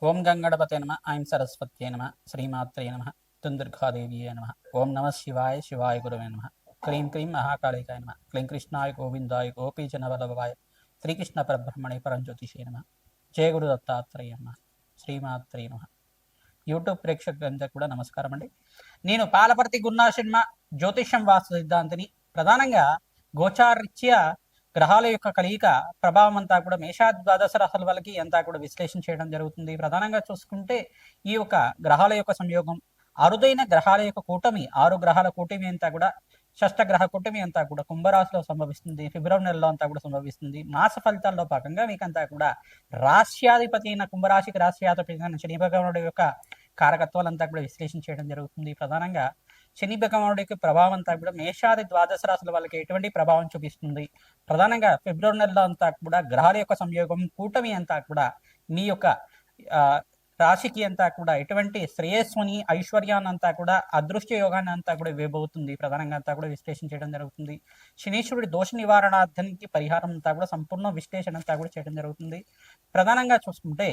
ఓం గంగణపతే నమ ఐం సరస్వత్యే నమ శ్రీమాత్రే నమ దుందుర్గాదేవ్యే నమ ఓం నమ శివాయ శివాయ గురవే నమ క్లీం క్లీం మహాకాళికాయ నమ క్లీం కృష్ణాయ గోవిందాయ గోపీజనవల్లభాయ శ్రీకృష్ణ పరబ్రహ్మణే పరంజ్యోతిషే నమ జయ గురు దత్తాత్రేయ నమ శ్రీమాత్రే నమ. యూట్యూబ్ ప్రేక్షకులందరికీ కూడా నమస్కారం అండి. నేను పాలపర్తి గున్నా సినిమా జ్యోతిష్యం వాస్తు సిద్ధాంతిని. ప్రధానంగా గోచారీత్యా గ్రహాల యొక్క కలయిక ప్రభావం అంతా కూడా మేషాద్వాదశ రాశుల వాళ్ళకి అంతా కూడా విశ్లేషణ చేయడం జరుగుతుంది. ప్రధానంగా చూసుకుంటే ఈ యొక్క గ్రహాల యొక్క సంయోగం, అరుదైన గ్రహాల యొక్క కూటమి, 6 గ్రహాల కూటమి అంతా కూడా షష్టగ్రహ కూటమి అంతా కూడా కుంభరాశిలో సంభవిస్తుంది. ఫిబ్రవరి నెలలో అంతా కూడా సంభవిస్తుంది. మాస ఫలితాల్లో భాగంగా మీకంతా కూడా రాశ్యాధిపతి అయిన కుంభరాశికి రాశ్యాధిపతి అయిన శని భగవానుడి యొక్క కారకత్వాలంతా కూడా విశ్లేషణ చేయడం జరుగుతుంది. ప్రధానంగా శని భగవానుడికి ప్రభావం అంతా కూడా మేషాది ద్వాదశ రాశుల వాళ్ళకి ఎటువంటి ప్రభావం చూపిస్తుంది. ప్రధానంగా ఫిబ్రవరి నెలలో అంతా కూడా గ్రహాల యొక్క సంయోగం, కూటమి అంతా కూడా మీ యొక్క రాశికి అంతా కూడా ఎటువంటి శ్రేయస్సుని, ఐశ్వర్యాన్ని అంతా కూడా, అదృష్ట యోగాన్ని అంతా కూడా ఇవ్వబోతుంది. ప్రధానంగా అంతా కూడా విశ్లేషణ చేయడం జరుగుతుంది. శనీశ్వరుడి దోష నివారణార్థానికి పరిహారం అంతా కూడా సంపూర్ణ విశ్లేషణ అంతా కూడా చేయడం జరుగుతుంది. ప్రధానంగా చూసుకుంటే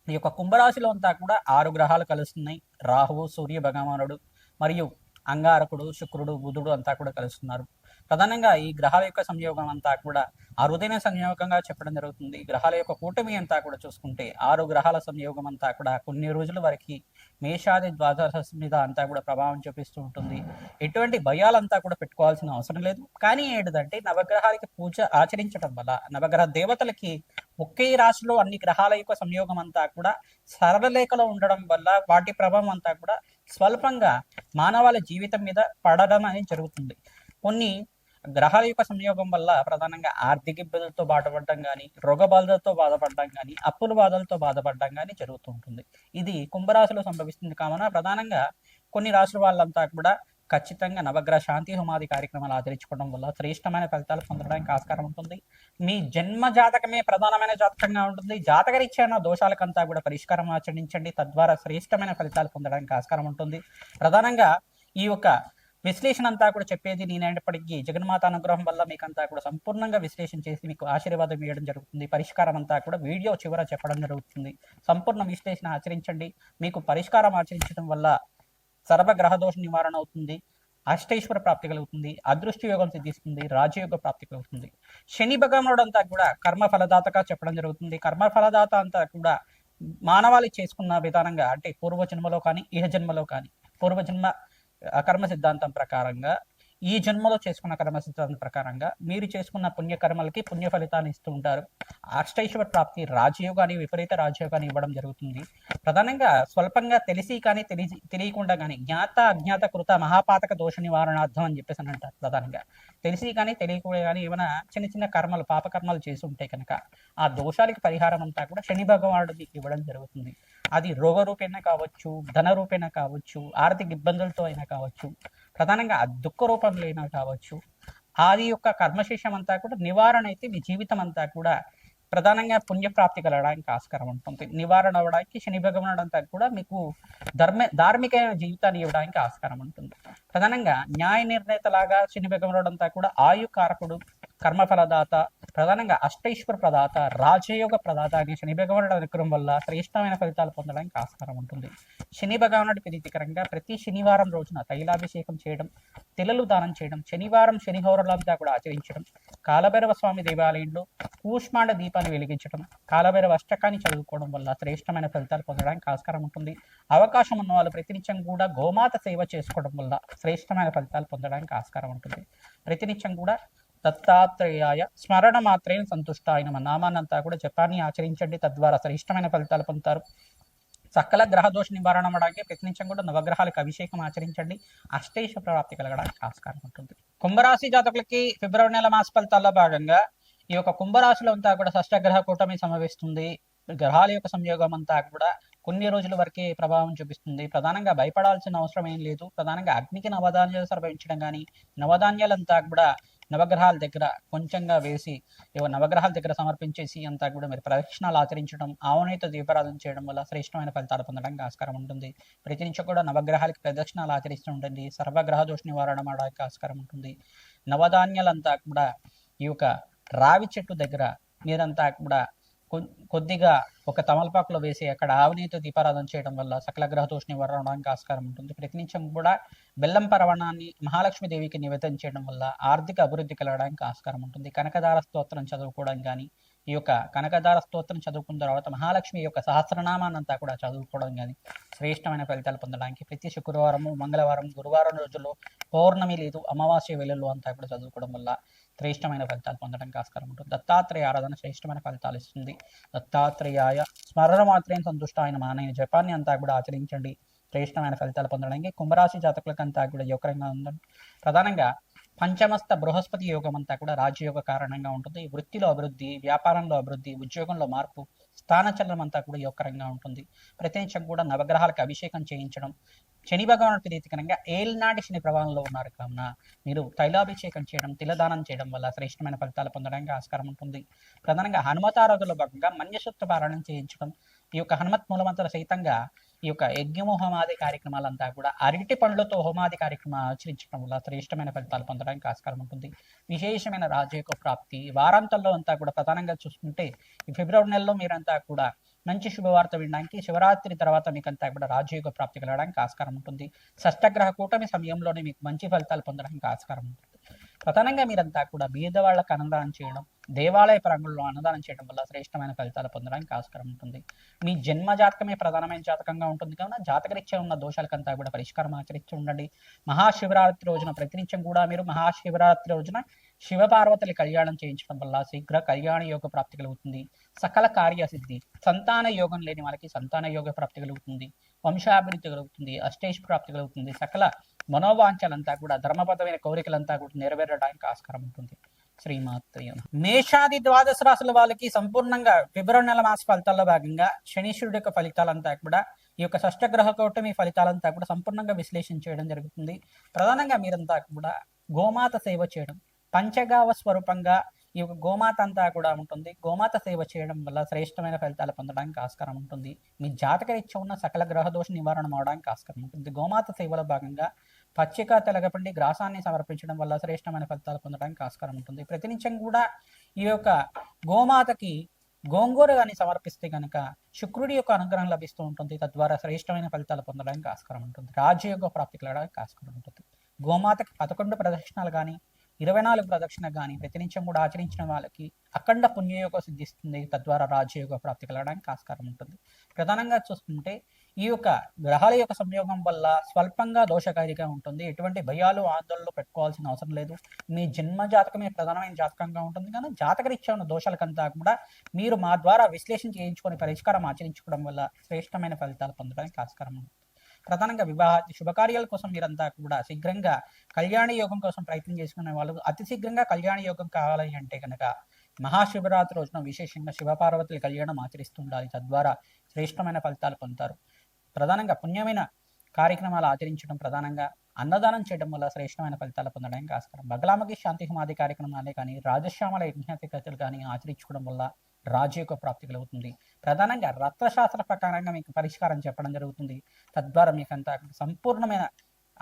ఈ యొక్క కుంభరాశిలో అంతా కూడా 6 గ్రహాలు కలుస్తున్నాయి. రాహువు, సూర్య భగవానుడు మరియు అంగారకుడు, శుక్రుడు, బుధుడు అంతా కూడా కలుస్తున్నారు. ప్రధానంగా ఈ గ్రహాల యొక్క సంయోగం అంతా కూడా అరుదైన సంయోగంగా చెప్పడం జరుగుతుంది. గ్రహాల యొక్క కూటమి అంతా కూడా చూసుకుంటే 6 గ్రహాల సంయోగం అంతా కూడా కొన్ని రోజుల వరకు మేషాది ద్వాదశ మీద అంతా కూడా ప్రభావం చూపిస్తూ ఉంటుంది. ఎటువంటి భయాలంతా కూడా పెట్టుకోవాల్సిన అవసరం లేదు. కానీ ఏంటిదంటే నవగ్రహాలకి పూజ ఆచరించడం వల్ల, నవగ్రహ దేవతలకి ఒకే రాశిలో అన్ని గ్రహాల యొక్క సంయోగం అంతా కూడా సరళరేఖలో ఉండడం వల్ల వాటి ప్రభావం అంతా కూడా స్వల్పంగా మానవాళి జీవితం మీద పడడం అనేది జరుగుతుంది. కొన్ని గ్రహాల యొక్క సంయోగం వల్ల ప్రధానంగా ఆర్థిక ఇబ్బందులతో బాధపడడం కానీ, రోగ బాధలతో బాధపడడం కానీ, అప్పుల బాధలతో బాధపడడం కానీ జరుగుతూ ఉంటుంది. ఇది కుంభరాశిలో సంభవిస్తుంది. కావున ప్రధానంగా కొన్ని రాశుల వాళ్ళంతా కూడా ఖచ్చితంగా నవగ్రహ శాంతి హోమాది కార్యక్రమాలు ఆచరించుకోవడం వల్ల శ్రేష్టమైన ఫలితాలు పొందడానికి ఆస్కారం ఉంటుంది. మీ జన్మ జాతకమే ప్రధానమైన జాతకంగా ఉంటుంది. జాతకరీత్యా దోషాలకంతా కూడా పరిష్కారం ఆచరించండి. తద్వారా శ్రేష్టమైన ఫలితాలు పొందడానికి ఆస్కారం ఉంటుంది. ప్రధానంగా ఈ యొక్క విశ్లేషణ అంతా కూడా చెప్పేది నేనైనప్పటికీ జగన్మాత అనుగ్రహం వల్ల మీకంతా కూడా సంపూర్ణంగా విశ్లేషణ చేసి మీకు ఆశీర్వాదం ఇవ్వడం జరుగుతుంది. పరిష్కారం అంతా కూడా వీడియో చివర చెప్పడం జరుగుతుంది. సంపూర్ణ విశ్లేషణ ఆచరించండి. మీకు పరిష్కారం ఆచరించడం వల్ల సర్వగ్రహ దోష నివారణ అవుతుంది. అష్టైశ్వర ప్రాప్తి కలుగుతుంది. అదృష్ట యోగం సిద్ధిస్తుంది. రాజయోగ ప్రాప్తి కలుగుతుంది. శని భగవానుడు అంతా కూడా కర్మ ఫలదాతగా చెప్పడం జరుగుతుంది. కర్మ ఫలదాత అంతా కూడా మానవాళి చేసుకున్న విధానంగా, అంటే పూర్వజన్మలో కానీ ఇహ జన్మలో కానీ, పూర్వజన్మ కర్మ సిద్ధాంతం ప్రకారంగా, ఈ జన్మలో చేసుకున్న కర్మ సిద్ధాంతం ప్రకారంగా మీరు చేసుకున్న పుణ్యకర్మలకి పుణ్య ఫలితాన్ని ఇస్తూ ఉంటారు. అష్టైశ్వర ప్రాప్తి, రాజయోగాన్ని, విపరీత రాజయోగాన్ని ఇవ్వడం జరుగుతుంది. ప్రధానంగా స్వల్పంగా తెలిసి కానీ తెలియకుండా కానీ జ్ఞాత అజ్ఞాత కృత మహాపాతక దోష నివారణార్థం అని చెప్పేసి అని అంటారు. ప్రధానంగా తెలిసి కానీ తెలియకుండా కానీ ఏమైనా చిన్న చిన్న కర్మలు, పాపకర్మలు చేసి ఉంటే కనుక ఆ దోషాలకి పరిహారం అంతా కూడా శని భగవానుడు మీకు ఇవ్వడం జరుగుతుంది. అది రోగ రూపేణ కావచ్చు, ధన రూపేణ కావచ్చు, ఆర్థిక ఇబ్బందులతో అయినా కావచ్చు, ప్రధానంగా దుఃఖ రూపంలో అయినా కావచ్చు. ఆది యొక్క కర్మశేషం అంతా కూడా నివారణ అయితే మీ జీవితం అంతా కూడా ప్రధానంగా పుణ్యప్రాప్తి కలగడానికి ఆస్కారం ఉంటుంది. నివారణ అవ్వడానికి శని భగవానుడు అంతా కూడా మీకు ధార్మికమైన జీవితాన్ని ఇవ్వడానికి ఆస్కారం ఉంటుంది. ప్రధానంగా న్యాయ నిర్ణేతలాగా శని భగవానుడు అంతా కూడా ఆయుకారకుడు, కర్మఫలదాత, ప్రధానంగా అష్టైశ్వర ప్రదాత, రాజయోగ ప్రదాత అనే శని భగవానుడు అనుగ్రహం వల్ల శ్రేష్టమైన ఫలితాలు పొందడానికి ఆస్కారం ఉంటుంది. శని భగవానుడి ప్రీతికరంగా ప్రతి శనివారం రోజున తైలాభిషేకం చేయడం, తెలలు దానం చేయడం, శనివారం శనిహోరలంతా కూడా ఆచరించడం, కాలభైరవ స్వామి దేవాలయంలో కూష్మాండ దీపాన్ని వెలిగించడం, కాలభైరవ అష్టకాన్ని చదువుకోవడం వల్ల శ్రేష్టమైన ఫలితాలు పొందడానికి ఆస్కారం ఉంటుంది. అవకాశం ఉన్న వాళ్ళు ప్రతినిత్యం కూడా గోమాత సేవ చేసుకోవడం వల్ల శ్రేష్టమైన ఫలితాలు పొందడానికి ఆస్కారం ఉంటుంది. ప్రతినిత్యం కూడా దత్తాత్రేయాయ స్మరణ మాత్రేణ సంతుష్ట అయిన నామాన్నంతా కూడా జపాన్ని ఆచరించండి. తద్వారా శ్రేష్టమైన ఫలితాలు పొందుతారు. సకల గ్రహ దోష నివారణ అవడానికి ప్రయత్నించడం కూడా నవగ్రహాలకు అభిషేకం ఆచరించండి. అష్టైశ్వర ప్రాప్తి కలగడానికి ఆస్కారం ఉంటుంది. కుంభరాశి జాతకులకి ఫిబ్రవరి నెల మాస ఫలితాల్లో భాగంగా ఈ యొక్క కుంభరాశిలో అంతా కూడా షష్టగ్రహ కూటమి సంభవిస్తుంది. గ్రహాల యొక్క సంయోగం అంతా కూడా కొన్ని రోజుల వరకే ప్రభావం చూపిస్తుంది. ప్రధానంగా భయపడాల్సిన అవసరం ఏం లేదు. ప్రధానంగా అగ్నికి నవధాన్యాలు సమర్పించడం కానీ, నవధాన్యాలంతా కూడా నవగ్రహాల దగ్గర కొంచెంగా వేసి నవగ్రహాల దగ్గర సమర్పించేసి అంతా కూడా మీరు ప్రదక్షిణాలు ఆచరించడం, ఆవునేతో దీపారాధన చేయడం వల్ల శ్రేష్టమైన ఫలితాలు పొందడానికి ఆస్కారం ఉంటుంది. ప్రతి నుంచి కూడా నవగ్రహాలకి ప్రదక్షిణాలు ఆచరిస్తూ ఉంటుంది. సర్వగ్రహ దోష నివారణ అవడానికి ఆస్కారం ఉంటుంది. నవధాన్యాలంతా కూడా ఈ యొక్క రావి చెట్టు దగ్గర మీరంతా కూడా కొద్దిగా ఒక తమలపాకులో వేసి అక్కడ ఆవునేతో దీపారాధన చేయడం వల్ల సకల గ్రహ దోష నివారణ అవడానికి ఆస్కారం ఉంటుంది. ప్రతినిత్యం కూడా బెల్లం పరవణాన్ని మహాలక్ష్మీదేవికి నివేదన చేయడం వల్ల ఆర్థిక అభివృద్ధి కలగడానికి ఆస్కారం ఉంటుంది. కనకదార స్తోత్రం చదువుకోవడం కానీ, ఈ యొక్క కనకదార స్తోత్రం చదువుకున్న తర్వాత మహాలక్ష్మి యొక్క సహస్రనామాన్ని అంతా కూడా చదువుకోవడం కానీ శ్రేష్టమైన ఫలితాలు పొందడానికి ప్రతి శుక్రవారము, మంగళవారం, గురువారం రోజుల్లో పౌర్ణమి లేదు అమావాస్య వేళల్లో అంతా కూడా చదువుకోవడం వల్ల శ్రేష్టమైన ఫలితాలు పొందడానికి ఆస్కారం ఉంటుంది. దత్తాత్రేయ ఆరాధన శ్రేష్టమైన ఫలితాలు ఇస్తుంది. దత్తాత్రేయాయ స్మరణ మాత్రం సంతుష్టాయన మానైన జపాన్ని అంతా కూడా ఆచరించండి. శ్రేష్టమైన ఫలితాలు పొందడానికి కుంభరాశి జాతకులకంతా కూడా యోగకరంగా ఉందండి. ప్రధానంగా పంచమస్త బృహస్పతి యోగం అంతా కూడా రాజయోగ కారణంగా ఉంటుంది. వృత్తిలో అభివృద్ధి, వ్యాపారంలో అభివృద్ధి, ఉద్యోగంలో మార్పు, స్థానచలనం అంతా కూడా యోగకరంగా ఉంటుంది. ప్రతినిత్యం కూడా నవగ్రహాలకు అభిషేకం చేయించడం, శని భగవానుడికి ప్రీతికరంగా ఏలినాటి శని ప్రభావంలో ఉన్నారు కావున మీరు తైలాభిషేకం చేయడం, తిలదానం చేయడం వల్ల శ్రేష్టమైన ఫలితాలు పొందడానికి ఆస్కారం ఉంటుంది. ప్రధానంగా హనుమతారోగ్యంలో భాగంగా మన్యసూక్త పారాయణం చేయించడం, ఈ యొక్క హనుమత్ మూలమంత్ర సహితంగా ఈ యొక్క యజ్ఞము హోమాది కార్యక్రమాలంతా కూడా అరటి పండ్లతో హోమాది కార్యక్రమాలు ఆచరించడం వల్ల శ్రేష్టమైన ఫలితాలు పొందడానికి ఆస్కారం ఉంటుంది. విశేషమైన రాజయోగ ప్రాప్తి వారాంతంలో అంతా కూడా ప్రధానంగా చూసుకుంటే ఈ ఫిబ్రవరి నెలలో మీరంతా కూడా మంచి శుభవార్త వినడానికి శివరాత్రి తర్వాత మీకంతా కూడా రాజయోగ ప్రాప్తి కలగడానికి ఆస్కారం ఉంటుంది. షష్టగ్రహ కూటమి సమయంలోనే మీకు మంచి ఫలితాలు పొందడానికి ఆస్కారం ఉంటుంది. ప్రధానంగా మీరంతా కూడా బీదవాళ్లకు అన్నదానం చేయడం, దేవాలయ ప్రాంగణంలో అన్నదానం చేయడం వల్ల శ్రేష్టమైన ఫలితాలు పొందడానికి ఆస్కారం ఉంటుంది. మీ జన్మ జాతకమే ప్రధానమైన జాతకంగా ఉంటుంది కావున జాతకరీత్యా ఉన్న దోషాలకంతా కూడా పరిష్కారం ఆచరించి ఉండండి. మహాశివరాత్రి రోజున ప్రతినిత్యం కూడా మీరు మహాశివరాత్రి రోజున శివపార్వతుల కళ్యాణం చేయించడం వల్ల శీఘ్ర కళ్యాణ యోగ ప్రాప్తి కలుగుతుంది. సకల కార్యసిద్ధి, సంతాన యోగం లేని వాళ్ళకి సంతాన యోగ ప్రాప్తి కలుగుతుంది. వంశాభివృద్ధి కలుగుతుంది. అష్టేష్ ప్రాప్తి కలుగుతుంది. సకల మనోవాంఛలంతా కూడా ధర్మబద్ధమైన కోరికలంతా కూడా నెరవేరడానికి ఆస్కారం ఉంటుంది. శ్రీమాత్రేయ నమః. మేషాది ద్వాదశ రాశుల వాళ్ళకి సంపూర్ణంగా ఫిబ్రవరి నెల మాస ఫలితాల్లో భాగంగా శనీశ్వరుడి యొక్క ఫలితాలంతా కూడా ఈ యొక్క షష్టగ్రహ కూటమి ఫలితాలంతా కూడా సంపూర్ణంగా విశ్లేషణ చేయడం జరుగుతుంది. ప్రధానంగా మీరంతా కూడా గోమాత సేవ చేయడం, పంచగావ స్వరూపంగా ఈ యొక్క గోమాత అంతా కూడా ఉంటుంది. గోమాత సేవ చేయడం వల్ల శ్రేష్టమైన ఫలితాలు పొందడానికి ఆస్కారం ఉంటుంది. మీ జాతకరీత్యా ఉన్న సకల గ్రహ దోష నివారణ అవడానికి ఆస్కారం ఉంటుంది. గోమాత సేవలో భాగంగా పచ్చిక తెలగపిండి గ్రాసాన్ని సమర్పించడం వల్ల శ్రేష్టమైన ఫలితాలు పొందడానికి ఆస్కారం ఉంటుంది. ప్రతినిత్యం కూడా ఈ యొక్క గోమాతకి గోంగూర కానీ సమర్పిస్తే కనుక శుక్రుడి యొక్క అనుగ్రహం లభిస్తూ ఉంటుంది. తద్వారా శ్రేష్టమైన ఫలితాలు పొందడానికి ఆస్కారం ఉంటుంది. రాజయోగ ప్రాప్తి కలగడానికి ఆస్కారం ఉంటుంది. గోమాతకి 11 ప్రదక్షిణాలు కానీ 24 ప్రదక్షిణ కానీ ప్రతినిత్యం కూడా ఆచరించిన వాళ్ళకి అఖండ పుణ్యయోగం సిద్ధిస్తుంది. తద్వారా రాజయోగ ప్రాప్తి కలగడానికి ఆస్కారం ఉంటుంది. ప్రధానంగా చూసుకుంటే ఈ యొక్క గ్రహాల యొక్క సంయోగం వల్ల స్వల్పంగా దోషకారిగా ఉంటుంది. ఎటువంటి భయాలు ఆందోళనలు పెట్టుకోవాల్సిన అవసరం లేదు. మీ జన్మ జాతకమే ప్రధానమైన జాతకంగా ఉంటుంది. కానీ జాతకరీత్యా ఉన్న దోషాలకంతా కూడా మీరు మా ద్వారా విశ్లేషణ చేయించుకొని పరిష్కారం ఆచరించుకోవడం వల్ల శ్రేష్టమైన ఫలితాలు పొందడానికి ఆస్కారం ఉంటుంది. ప్రధానంగా వివాహ శుభకార్యాల కోసం మీరంతా కూడా శీఘ్రంగా కళ్యాణ యోగం కోసం ప్రయత్నం చేసుకునే వాళ్ళు అతి శీఘ్రంగా కళ్యాణ యోగం కావాలి అంటే కనుక మహాశివరాత్రి రోజున విశేషంగా శివపార్వతుల కళ్యాణం ఆచరిస్తుండాలి. తద్వారా శ్రేష్టమైన ఫలితాలు పొందుతారు. ప్రధానంగా పుణ్యమైన కార్యక్రమాలు ఆచరించడం, ప్రధానంగా అన్నదానం చేయడం వల్ల శ్రేష్టమైన ఫలితాలు పొందడానికి ఆస్కారం. బగలామకి శాంతి హోమాది కార్యక్రమాలే కానీ రాజశ్యామల యజ్ఞాతికతలు కానీ ఆచరించుకోవడం వల్ల రాజయోగ ప్రాప్తి కలుగుతుంది. ప్రధానంగా రత్నశాస్త్ర ప్రకారంగా మీకు పరిష్కారం చెప్పడం జరుగుతుంది. తద్వారా మీకు అంతా సంపూర్ణమైన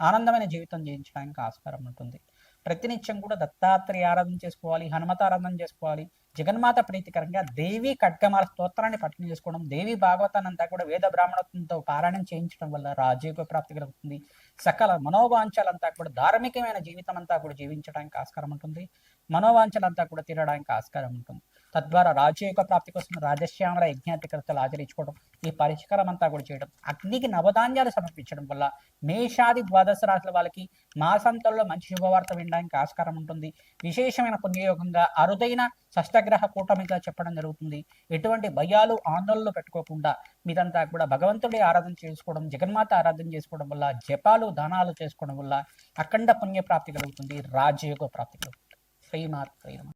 ఆనందమైన జీవితం జీవించడానికి ఆస్కారం ఉంటుంది. ప్రతినిత్యం కూడా దత్తాత్రేయ ఆరాధన చేసుకోవాలి, హనుమత ఆరాధన చేసుకోవాలి. జగన్మాత ప్రీతికరంగా దేవి ఖడ్గమాల స్తోత్రాన్ని పఠనం చేసుకోవడం, దేవి భాగవతాన్ని అంతా కూడా వేద బ్రాహ్మణత్వంతో పారాయణం చేయించడం వల్ల రాజయోగ ప్రాప్తి కలుగుతుంది. సకల మనోవాంఛలంతా కూడా ధార్మికమైన జీవితం అంతా కూడా జీవించడానికి ఆస్కారం ఉంటుంది. మనోవాంఛలంతా కూడా తీరడానికి ఆస్కారం ఉంటుంది. తద్వారా రాజయోగ ప్రాప్తి కోసం రాజశ్యామల యజ్ఞాతికతలు ఆచరించుకోవడం, ఈ పరిష్కారం అంతా కూడా చేయడం, అగ్నికి నవధాన్యాలు సమర్పించడం వల్ల మేషాది ద్వాదశ రాశుల వాళ్ళకి మాసంతంలో మంచి శుభవార్త వినడానికి ఆస్కారం ఉంటుంది. విశేషమైన పుణ్యయోగంగా అరుదైన షష్టగ్రహ కూటమిగా చెప్పడం జరుగుతుంది. ఎటువంటి భయాలు ఆందోళనలు పెట్టుకోకుండా మీరంతా కూడా భగవంతుడి ఆరాధన చేసుకోవడం, జగన్మాత ఆరాధన చేసుకోవడం వల్ల జపాలు దానాలు చేసుకోవడం వల్ల అఖండ పుణ్య ప్రాప్తి కలుగుతుంది. రాజయోగ ప్రాప్తి కలుగుతుంది. శ్రీమాత్రేయ నమః.